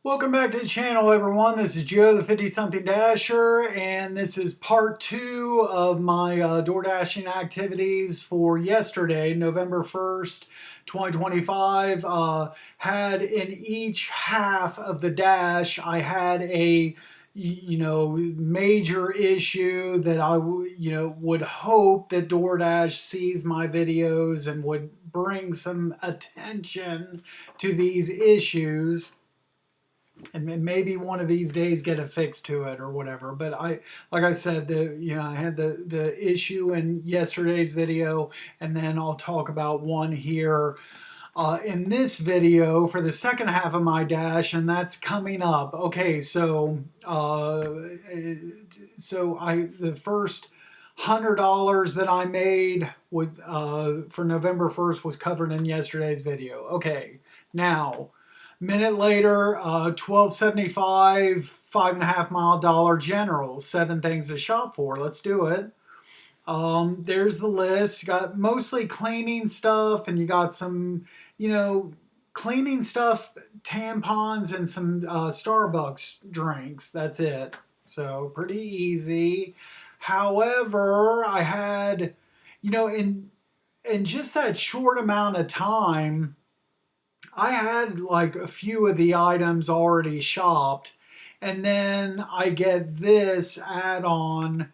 Welcome back to the channel, everyone. This is Joe, the 50-something Dasher, and this is part 2 of my door dashing activities for yesterday, November 1st, 2025. Had in each half of the dash, I had a major issue that I would hope that DoorDash sees my videos and would bring some attention to these issues, and maybe one of these days get a fix to it or whatever. But like I said, I had the issue in yesterday's video, and then I'll talk about one here in this video for the second half of my dash, and that's coming up. Okay, so the first $100 that I made with for November 1st was covered in yesterday's video. Okay, now minute later, 1275, 5.5 mile Dollar General, 7 things to shop for. Let's do it. There's the list. You got mostly cleaning stuff, and you got some, cleaning stuff, tampons, and some Starbucks drinks. That's it. So pretty easy. However, I had, in just that short amount of time, I had like a few of the items already shopped, and then I get this add-on,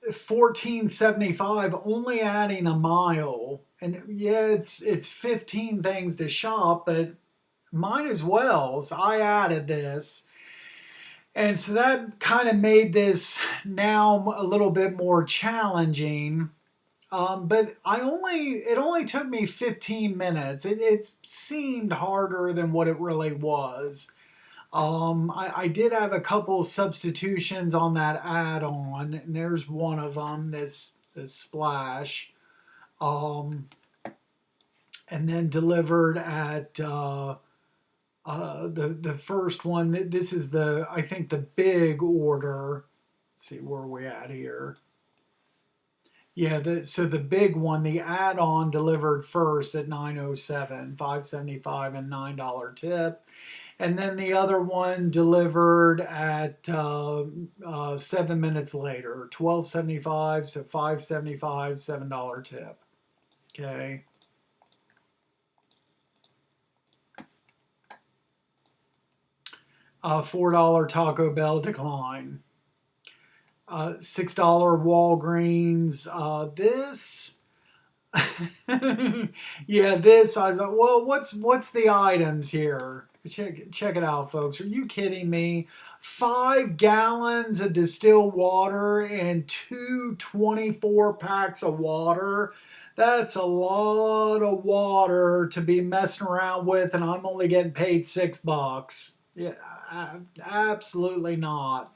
1475, only adding a mile. And yeah, it's 15 things to shop, but might as well. So I added this. And so that kind of made this now a little bit more challenging. But it only took me 15 minutes. It seemed harder than what it really was. I did have a couple substitutions on that add-on, and there's one of them, this splash. And then delivered at the first one. This is I think the big order. Let's see where we at here. Yeah, so the big one, the add-on delivered first at 907, 575 and $9 tip. And then the other one delivered at 7 minutes later, 1275 to 575, $7 tip. Okay. $4 Taco Bell decline. $6 Walgreens. This, yeah, this. I was like, well, what's the items here? Check it out, folks. Are you kidding me? 5 gallons of distilled water and 24 packs of water. That's a lot of water to be messing around with, and I'm only getting paid $6. Yeah, absolutely not.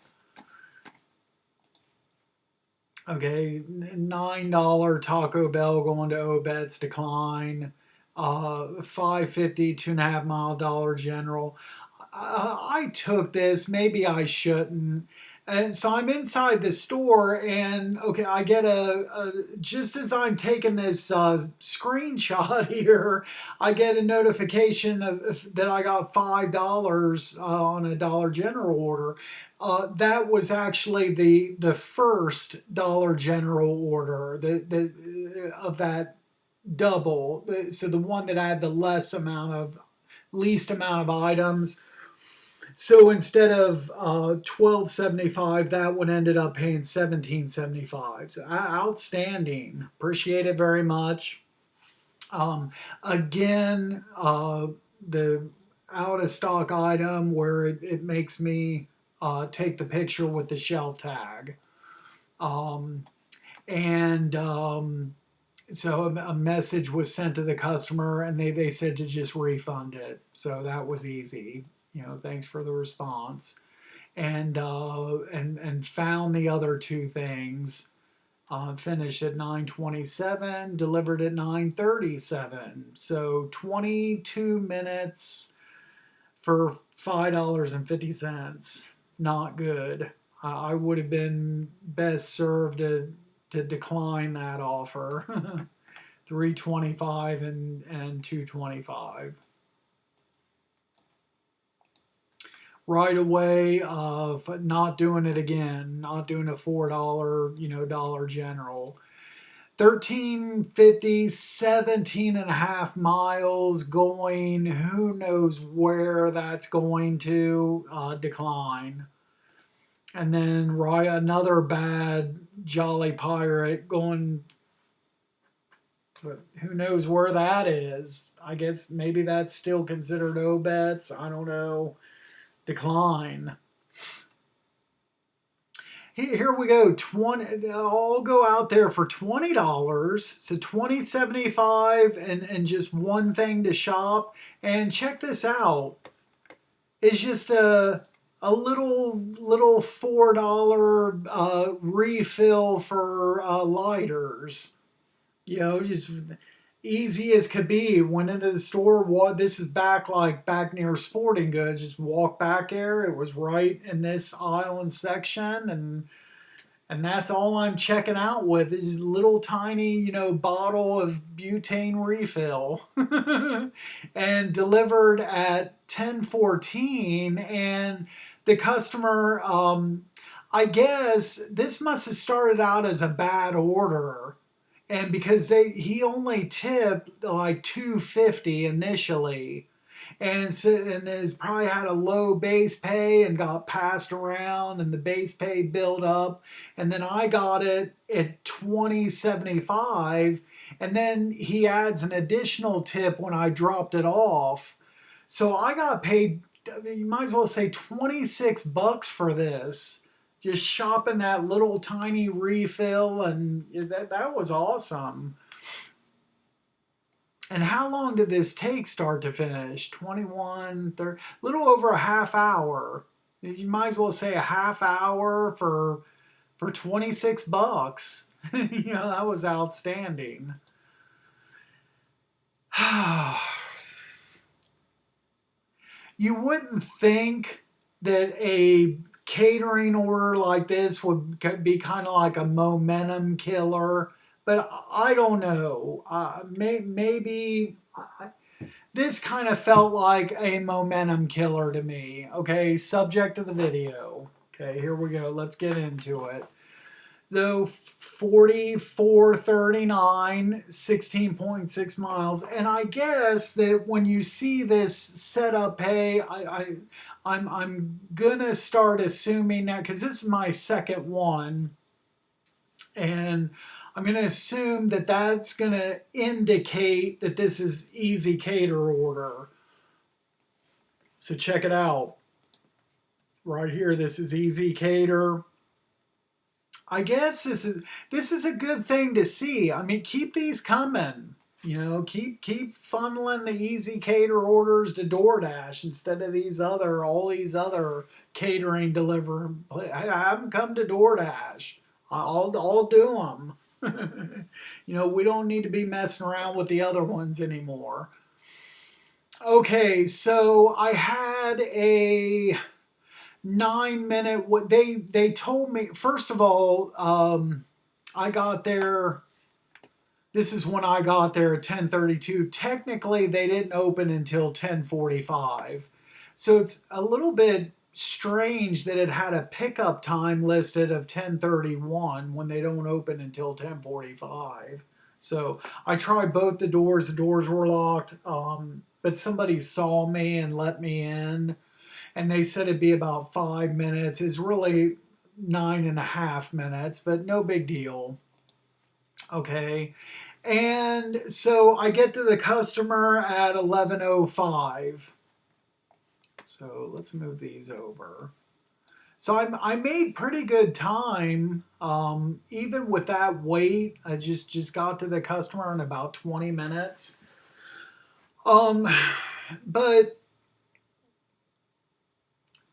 Okay, $9 Taco Bell going to Obet's decline. $5.50, 2.5 mile Dollar General. I took this, maybe I shouldn't. And so I'm inside the store, and okay, I get just as I'm taking this screenshot here, I get a notification that I got $5 on a Dollar General order. That was actually the first Dollar General order of that double. So the one that had the least amount of items. So instead of $12.75, that one ended up paying $17.75. So outstanding. Appreciate it very much. Again, the out of stock item where it makes me take the picture with the shelf tag. So a message was sent to the customer, and they said to just refund it. So that was easy. Thanks for the response. And found the other 2 things. Finished at 9:27, delivered at 9:37. So 22 minutes for $5.50. Not good. I would have been best served to decline that offer. 325 and 225. right away of not doing it again, not doing a $4, Dollar General. 1350, 17 and a half miles going, who knows where that's going to decline. And then right, another bad Jolly Pirate going, but who knows where that is. I guess maybe that's still considered OBETs. I don't know. Decline. Here we go. 20. I'll go out there for $20. So 20.75 and just one thing to shop. And check this out. It's just a little $4 refill for lighters. Just easy as could be. Went into the store. What this is back near Sporting Goods. Just walk back there. It was right in this aisle and section, and that's all I'm checking out with is a little tiny, bottle of butane refill, and delivered at 10:14. And the customer, I guess this must have started out as a bad order. And because he only tipped like 250 initially, and has probably had a low base pay and got passed around, and the base pay built up, and then I got it at 20.75, and then he adds an additional tip when I dropped it off, so I got paid. You might as well say $26 for this. Just shopping that little tiny refill, and that was awesome. And how long did this take start to finish? 21, 30, little over a half hour. You might as well say a half hour for $26. That was outstanding. You wouldn't think that a catering order like this would be kind of like a momentum killer, but I don't know. Maybe this kind of felt like a momentum killer to me. Okay, subject of the video. Okay, here we go. Let's get into it. So 4439, 16.6 miles. And I guess that when you see this setup pay, I'm gonna start assuming that, because this is my second one, and I'm gonna assume that that's gonna indicate that this is eZCater order. So check it out. Right here, this is eZCater. I guess this is a good thing to see. I mean, keep these coming. Keep funneling the eZCater orders to DoorDash instead of all these other catering delivery. Have them come to DoorDash. I'll do them. We don't need to be messing around with the other ones anymore. Okay, so I had a 9-minute. What they told me, first of all, I got there. This is when I got there at 10:32. Technically, they didn't open until 10:45, so it's a little bit strange that it had a pickup time listed of 10:31 when they don't open until 10:45. So I tried both the doors. The doors were locked, but somebody saw me and let me in, and they said it'd be about 5 minutes. It's really 9.5 minutes, but no big deal. Okay. And so I get to the customer at 11:05. So let's move these over. So I made pretty good time, even with that wait. I just got to the customer in about 20 minutes. But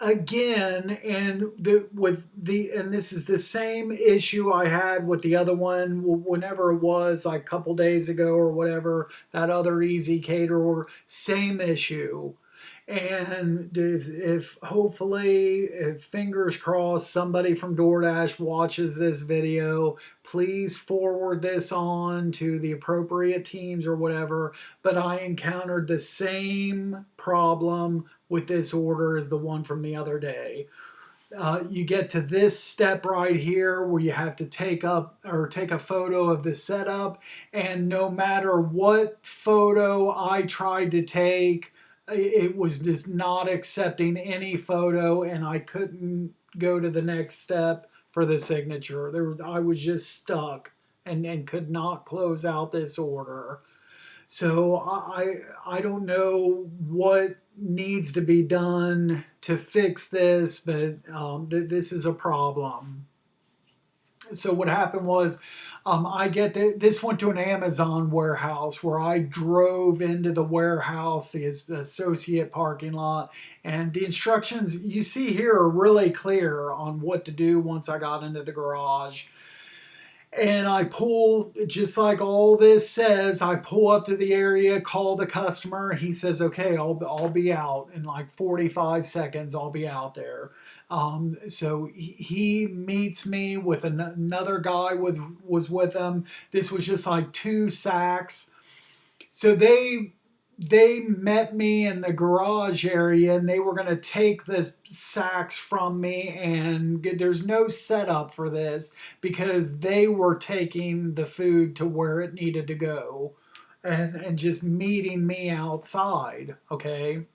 again, and this is the same issue I had with the other one whenever it was, like a couple days ago or whatever, that other eZCater, or same issue. And if hopefully, if fingers crossed, somebody from DoorDash watches this video, please forward this on to the appropriate teams or whatever. But I encountered the same problem with this order as the one from the other day. You get to this step right here where you have to take a photo of the setup, and no matter what photo I tried to take, it was just not accepting any photo, and I couldn't go to the next step for the signature. I was just stuck and could not close out this order. So I don't know what needs to be done to fix this, but this is a problem. So what happened was, this went to an Amazon warehouse where I drove into the warehouse, the associate parking lot, and the instructions you see here are really clear on what to do once I got into the garage. And I pull, just like all this says, I pull up to the area, call the customer. He says, okay, I'll be out in like 45 seconds. I'll be out there. So he meets me with another guy was with him. This was just like two sacks. So they met me in the garage area, and they were going to take the sacks from me, and there's no setup for this because they were taking the food to where it needed to go and just meeting me outside. Okay.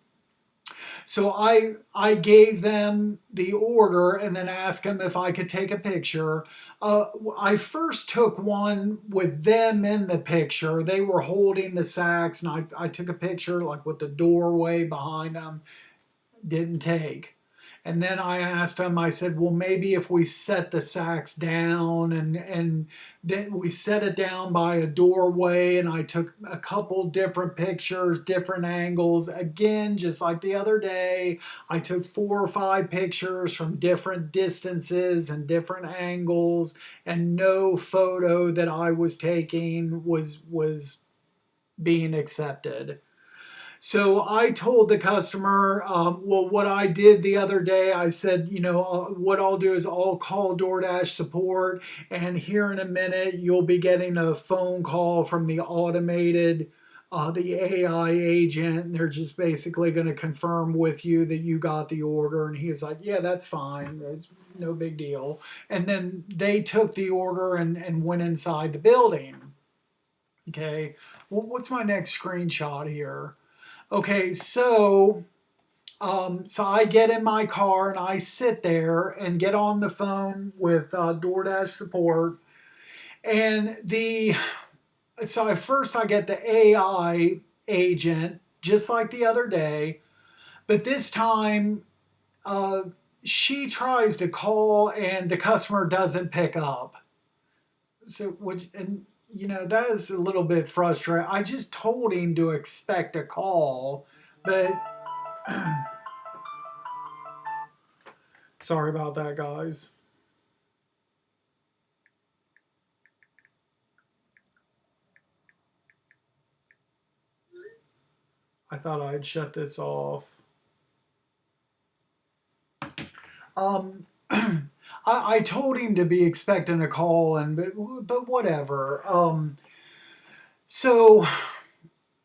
So I gave them the order and then asked them if I could take a picture. I first took one with them in the picture. They were holding the sacks, and I took a picture like with the doorway behind them. Didn't take. And then I asked him, I said, well, maybe if we set the sacks down, and then we set it down by a doorway, and I took a couple different pictures, different angles. Again, just like the other day, I took 4 or 5 pictures from different distances and different angles, and no photo that I was taking was being accepted. So I told the customer, well, what I did the other day, I said, what I'll do is I'll call DoorDash support, and here in a minute, you'll be getting a phone call from the the AI agent. And they're just basically going to confirm with you that you got the order. And he was like, yeah, that's fine. It's no big deal. And then they took the order and went inside the building. Okay. Well, what's my next screenshot here? Okay, so I get in my car and I sit there and get on the phone with DoorDash support, and so at first I get the AI agent just like the other day, but this time she tries to call and the customer doesn't pick up. So that is a little bit frustrating. I just told him to expect a call, but sorry about that, guys. I thought I'd shut this off. I told him to be expecting a call, but whatever. So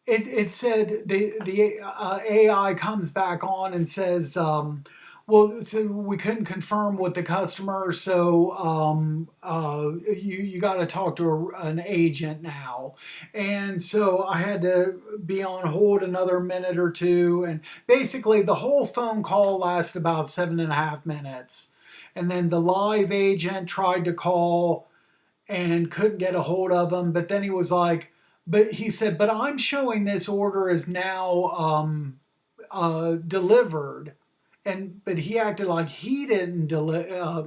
it said the AI comes back on and says, well, so we couldn't confirm with the customer, so you got to talk to an agent now. And so I had to be on hold another minute or two, and basically the whole phone call lasted about 7.5 minutes. And then the live agent tried to call and couldn't get a hold of him, but then he was like, but he said, but I'm showing this order is now delivered. But he acted like he didn't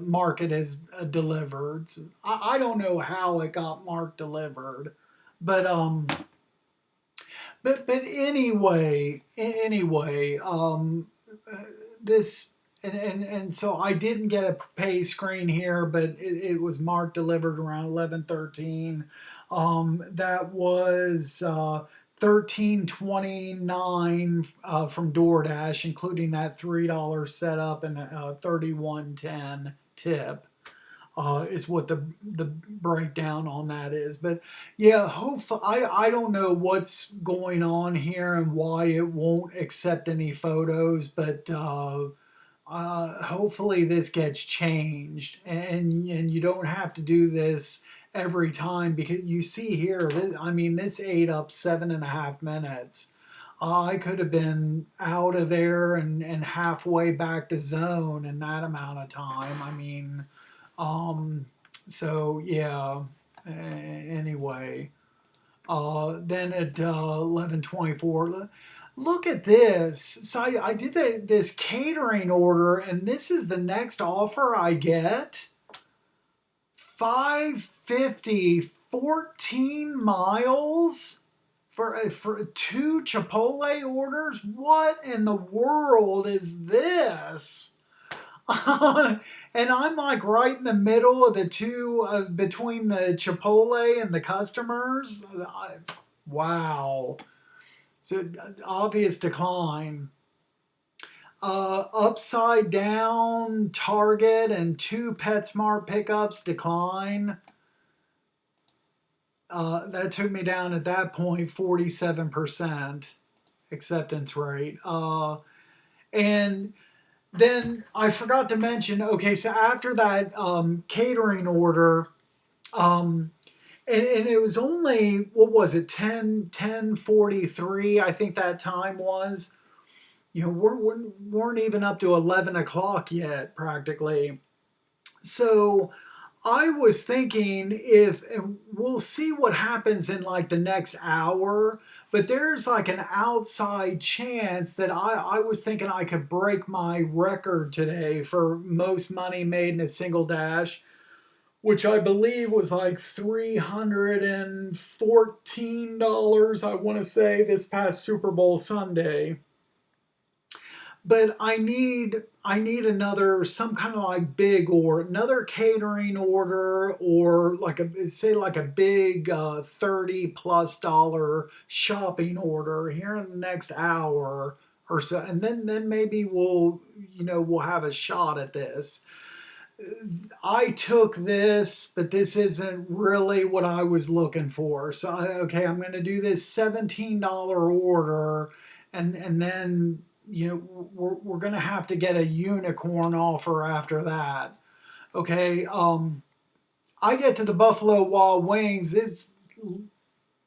mark it as delivered. So I don't know how it got marked delivered, but anyway, this and so I didn't get a pay screen here, but it was marked delivered around 11:13. That was 13.29 from DoorDash, including that $3 setup and 31.10 tip. is what the breakdown on that is. But yeah, hopefully I don't know what's going on here and why it won't accept any photos, but hopefully this gets changed, and you don't have to do this every time, because you see here, I mean, this ate up 7.5 minutes. I could have been out of there and halfway back to zone in that amount of time. I mean, um, so yeah. Anyway, then at 11:24, look at this. So I did this catering order, and this is the next offer I get. 550, 14 miles for two Chipotle orders. What in the world is this? And I'm like right in the middle of the two, between the Chipotle and the customers. Wow. So obvious decline. Upside down Target and two PetSmart pickups decline. That took me down at that point 47% acceptance rate. And then I forgot to mention, okay, so after that catering order, and it was only, what was it, 10:43, I think that time was. You know, we weren't even up to 11 o'clock yet, practically. So I was thinking, if, and we'll see what happens in like the next hour, but there's like an outside chance that I was thinking I could break my record today for most money made in a single dash, which I believe was like $314, I want to say, this past Super Bowl Sunday. But I need another, some kind of like big, or another catering order, or like a, say like a big $30+ shopping order here in the next hour or so, and then maybe we'll have a shot at this. I took this, but this isn't really what I was looking for. So okay, I'm going to do this $17 order, and then we're going to have to get a unicorn offer after that. Okay, I get to the Buffalo Wild Wings. This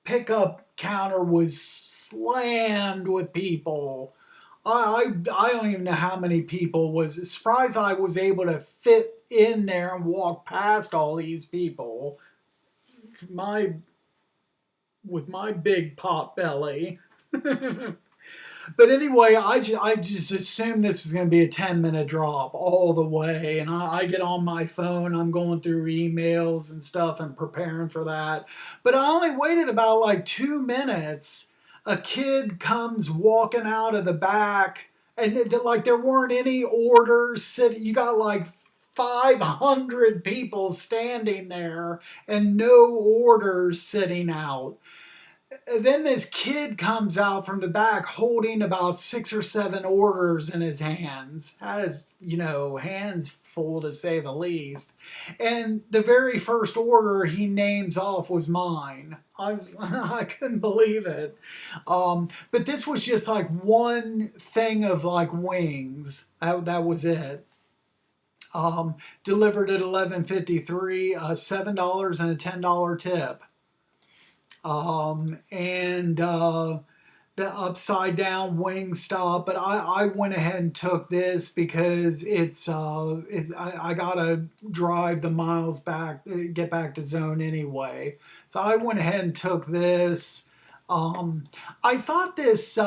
pickup counter was slammed with people. I don't even know how many people. Was surprised I was able to fit in there and walk past all these people. My With my big pot belly. But anyway, I just assume this is going to be a 10-minute drop all the way. And I get on my phone, I'm going through emails and stuff and preparing for that. But I only waited about like 2 minutes. A kid comes walking out of the back, and like there weren't any orders sitting. You got like 500 people standing there and no orders sitting out. Then this kid comes out from the back holding about 6 or 7 orders in his hands. Has, hands full to say the least. And the very first order he names off was mine. I couldn't believe it. But this was just like one thing of like wings. That was it. Delivered at 11:53, $7 and a $10 tip. And the upside down wing stop, but I went ahead and took this because I gotta drive the miles back, get back to zone anyway. So I went ahead and took this. I thought this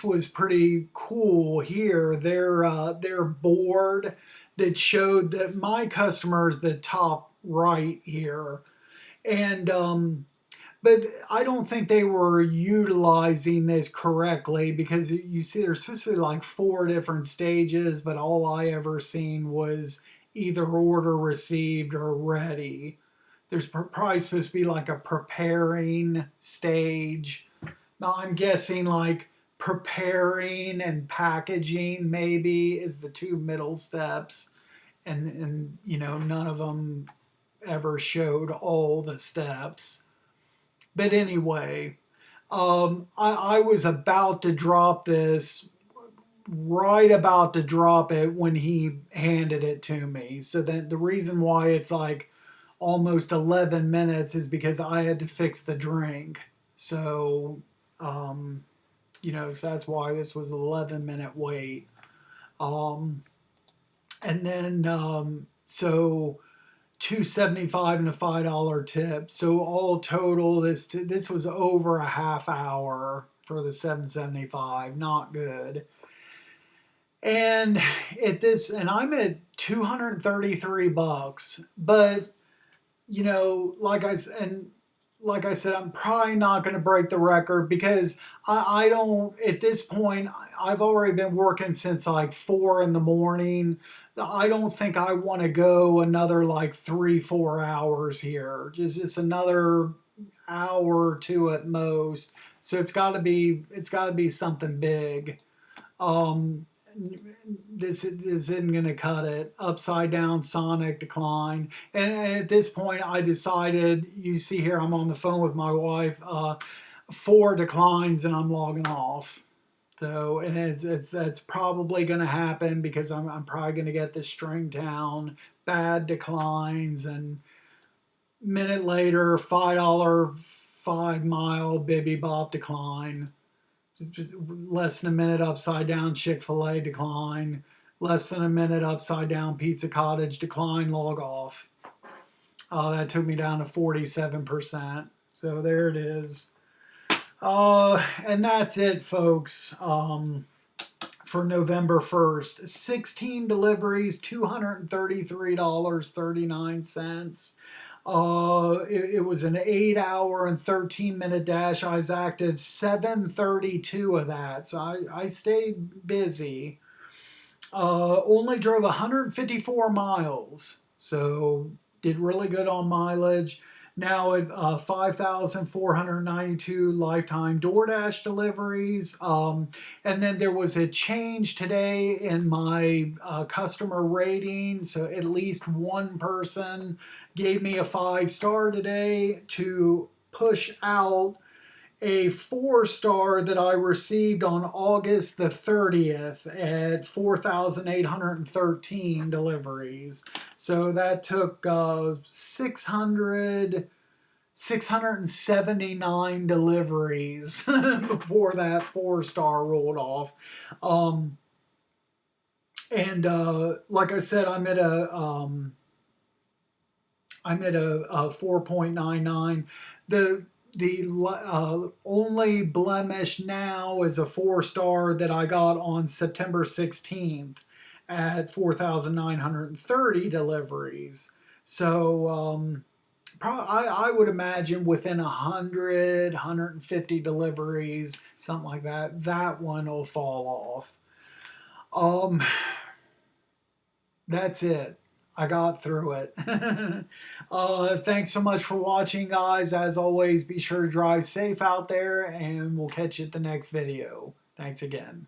was pretty cool here. Their board that showed that my customer is the top right here, and but I don't think they were utilizing this correctly, because you see there's supposed to be like 4 different stages, but all I ever seen was either order received or ready. There's probably supposed to be like a preparing stage. Now I'm guessing like preparing and packaging maybe is the two middle steps. and you know, none of them ever showed all the steps. But anyway, I was about to drop this, right about to drop it when he handed it to me. So then the reason why it's like almost 11 minutes is because I had to fix the drink. So, um, you know, so that's why this was an 11-minute wait. Um, and then, so 275 and a $5 tip. So all total, this was over a half hour for the 775. Not good. And and I'm at 233 bucks, but you know, like I said, I'm probably not going to break the record because I don't, at this point, I've already been working since like 4 in the morning. I don't think I want to go another like 3, 4 hours here. Just another hour or two at most. So it's got to be something big. Um, this isn't going to cut it. Upside down Sonic decline. And at this point, I decided, you see here, I'm on the phone with my wife, 4 declines and I'm logging off. So, and that's probably going to happen because I'm probably going to get this string down, bad declines, and minute later, $5, 5 mile Bibby Bop decline. Just less than a minute upside down Chick-fil-A decline, less than a minute upside down Pizza Cottage decline, log off. That took me down to 47%. So there it is. And that's it, folks, for November 1st. 16 deliveries, $233.39. It was an 8 hour and 13-minute dash. I was active 732 of that, so I stayed busy. Only drove 154 miles, so did really good on mileage. Now at 5,492 lifetime DoorDash deliveries. And then there was a change today in my customer rating. So at least one person gave me a 5-star today to push out a 4-star that I received on August the 30th at 4,813 deliveries. So that took 679 deliveries before that 4-star rolled off. And like I said, I'm at a 4.99. The only blemish now is a 4-star that I got on September 16th at 4,930 deliveries. So I would imagine within 100, 150 deliveries, something like that, that one will fall off. That's it. I got through it. Thanks so much for watching, guys. As always, be sure to drive safe out there, and we'll catch you at the next video. Thanks again.